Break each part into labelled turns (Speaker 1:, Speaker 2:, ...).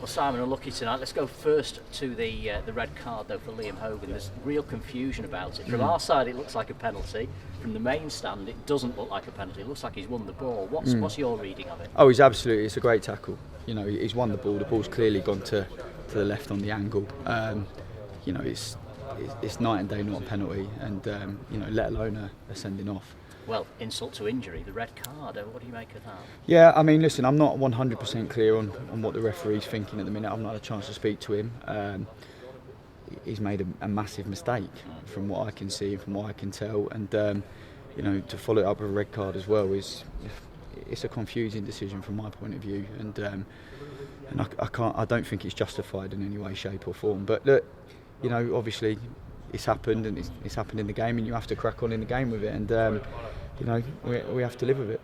Speaker 1: Well, Simon, unlucky tonight. Let's go first to the red card, though, for Liam Hogan. There's real confusion about it. From our side, it looks like a penalty. From the main stand, it doesn't look like a penalty. It looks like he's won the ball. What's your reading of it?
Speaker 2: Oh, it's a great tackle. You know, he's won the ball. The ball's clearly gone to the left on the angle. You know, it's night and day, not a penalty, and you know, let alone a sending off.
Speaker 1: Well, insult to injury, the red card. What do you make of that?
Speaker 2: Yeah, I mean, listen, I'm not 100% clear on what the referee's thinking at the minute. I've not had a chance to speak to him. He's made a massive mistake from what I can see, from what I can tell, and you know, to follow it up with a red card as well it's a confusing decision from my point of view, and I don't think it's justified in any way, shape or form. But look, you know, obviously it's happened, and it's happened in the game, and you have to crack on in the game with it, and you know, we have to live with it.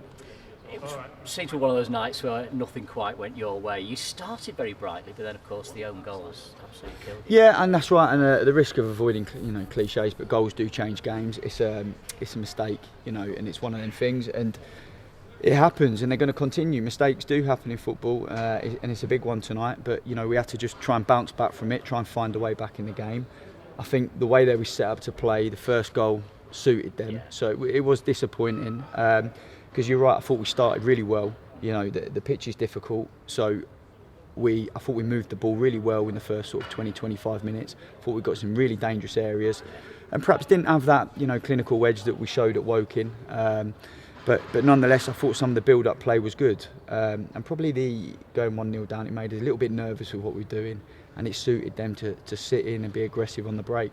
Speaker 1: It seemed to be one of those nights where nothing quite went your way. You started very brightly, but then of course the own goals absolutely killed you.
Speaker 2: Yeah, and that's right. And the risk of avoiding, you know, cliches, but goals do change games. It's a mistake, you know, and it's one of them things, and it happens, and they're going to continue. Mistakes do happen in football, and it's a big one tonight. But you know, we had to just try and bounce back from it, try and find a way back in the game. I think the way they were set up to play, the first goal suited them, so it was disappointing. Because you're right, I thought we started really well. You know, the pitch is difficult, so I thought we moved the ball really well in the first sort of 20-25 minutes. I thought we got some really dangerous areas, and perhaps didn't have that, you know, clinical edge that we showed at Woking. But nonetheless, I thought some of the build-up play was good, and probably the going 1-0 down, it made us a little bit nervous with what we were doing, and it suited them to sit in and be aggressive on the break.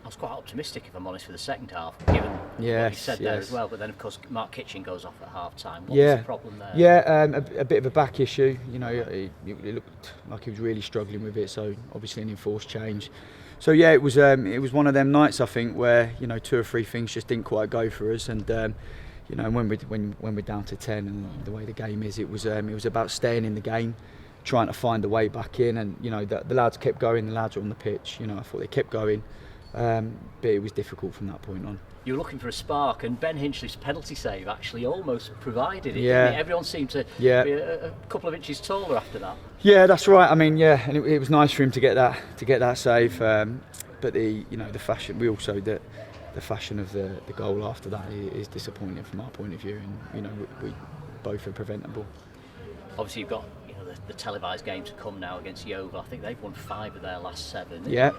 Speaker 1: I was quite optimistic, if I'm honest, for the second half, given what you said there as well. But then, of course, Mark Kitchen goes off at half-time. What was the problem there?
Speaker 2: Yeah, a bit of a back issue. You know, it looked like he was really struggling with it. So obviously an enforced change. So yeah, it was one of them nights, I think, where, you know, 2 or 3 things just didn't quite go for us. And you know, when we're down to 10 and the way the game is, it was about staying in the game, trying to find a way back in. And you know, the lads kept going. The lads were on the pitch. You know, I thought they kept going. But it was difficult from that point on.
Speaker 1: You were looking for a spark, and Ben Hinchley's penalty save actually almost provided it.
Speaker 2: Yeah.
Speaker 1: Didn't it? Everyone seemed to be a couple of inches taller after that.
Speaker 2: Yeah, that's right. I mean, yeah, and it was nice for him to get that save. But the fashion, we also the fashion of the goal after that is disappointing from our point of view, and you know, we both are preventable.
Speaker 1: Obviously, you've got the televised game to come now against Yeovil. I think they've won 5 of their last 7.
Speaker 2: Yeah.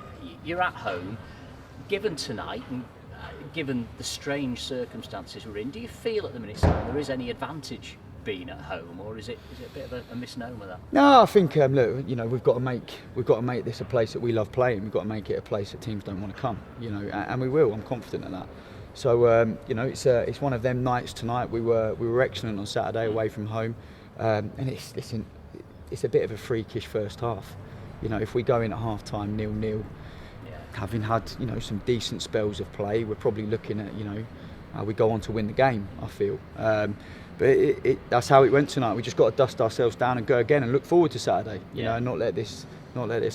Speaker 1: You're at home. Given tonight and given the strange circumstances we're in, do you feel at the minute, Sam, there is any advantage being at home, or is it a bit of a misnomer that?
Speaker 2: No, I think look, you know, we've got to make this a place that we love playing. We've got to make it a place that teams don't want to come. You know, and we will. I'm confident of that. So you know, it's one of them nights tonight. We were excellent on Saturday away from home, and it's a bit of a freakish first half. You know, if we go in at half time 0-0, having had, you know, some decent spells of play, we're probably looking at, you know, we go on to win the game, I feel. But that's how it went tonight. We just got to dust ourselves down and go again and look forward to Saturday. You know, and not let this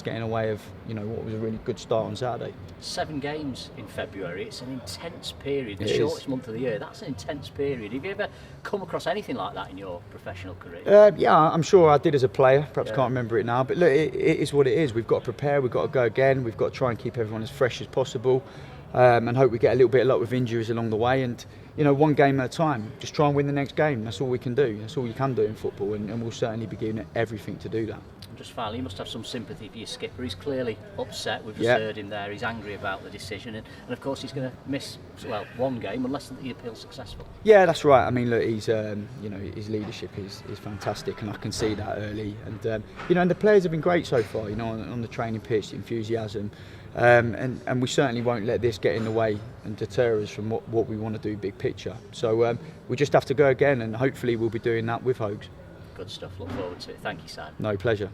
Speaker 2: get in the way of, you know, what was a really good start on Saturday. 7
Speaker 1: games in February. It's an intense period. The shortest month of the year. That's an intense period. Have you ever come across anything like that in your professional career?
Speaker 2: Yeah, I'm sure I did as a player. Perhaps can't remember it now. But look, it is what it is. We've got to prepare. We've got to go again. We've got to try and keep everyone as fresh as possible, and hope we get a little bit of luck with injuries along the way. And you know, one game at a time. Just try and win the next game. That's all we can do. That's all you can do in football, and we'll certainly be giving everything to do that.
Speaker 1: Just finally, you must have some sympathy for your skipper. He's clearly upset. We've just heard him there. He's angry about the decision, and of course he's going to miss one game unless the appeal's successful. Yeah, that's right. I mean, look, he's you know, his leadership is fantastic, and I can see that early. And you know, and the players have been great so far. You know, on the training pitch, the enthusiasm, and we certainly won't let this get in the way and deter us from what we want to do, big picture. So we just have to go again, and hopefully we'll be doing that with Hogs. Good stuff. Look forward to it. Thank you, Simon.
Speaker 2: No, pleasure.